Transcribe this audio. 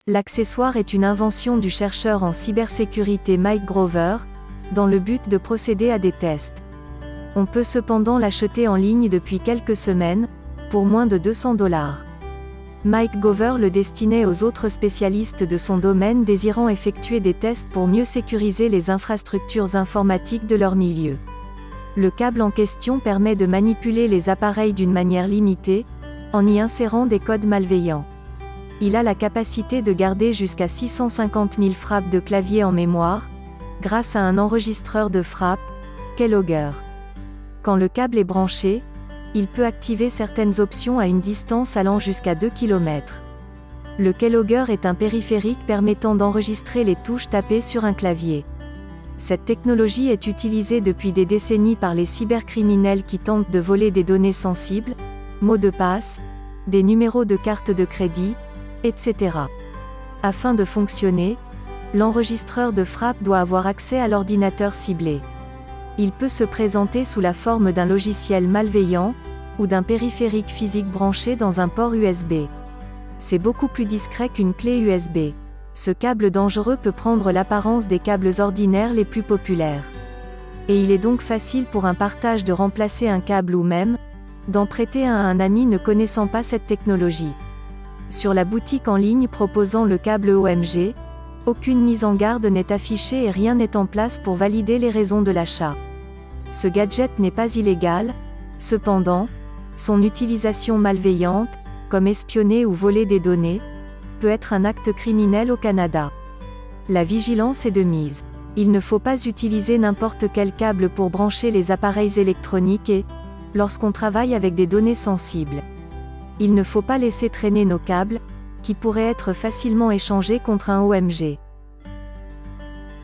L'accessoire est une invention du chercheur en cybersécurité Mike Grover, dans le but de procéder à des tests. On peut cependant l'acheter en ligne depuis quelques semaines, pour moins de $200. Mike Grover le destinait aux autres spécialistes de son domaine désirant effectuer des tests pour mieux sécuriser les infrastructures informatiques de leur milieu. Le câble en question permet de manipuler les appareils d'une manière limitée, en y insérant des codes malveillants. Il a la capacité de garder jusqu'à 650 000 frappes de clavier en mémoire, grâce à un enregistreur de frappes, Keylogger. Quand le câble est branché, il peut activer certaines options à une distance allant jusqu'à 2 km. Le Keylogger est un périphérique permettant d'enregistrer les touches tapées sur un clavier. Cette technologie est utilisée depuis des décennies par les cybercriminels qui tentent de voler des données sensibles, mots de passe, des numéros de carte de crédit, etc. Afin de fonctionner, l'enregistreur de frappe doit avoir accès à l'ordinateur ciblé. Il peut se présenter sous la forme d'un logiciel malveillant, ou d'un périphérique physique branché dans un port USB. C'est beaucoup plus discret qu'une clé USB. Ce câble dangereux peut prendre l'apparence des câbles ordinaires les plus populaires. Et il est donc facile pour un partage de remplacer un câble ou même, d'en prêter un à un ami ne connaissant pas cette technologie. Sur la boutique en ligne proposant le câble OMG, aucune mise en garde n'est affichée et rien n'est en place pour valider les raisons de l'achat. Ce gadget n'est pas illégal, cependant, son utilisation malveillante, comme espionner ou voler des données, peut être un acte criminel au Canada. La vigilance est de mise. Il ne faut pas utiliser n'importe quel câble pour brancher les appareils électroniques et, lorsqu'on travaille avec des données sensibles. Il ne faut pas laisser traîner nos câbles, qui pourraient être facilement échangés contre un OMG.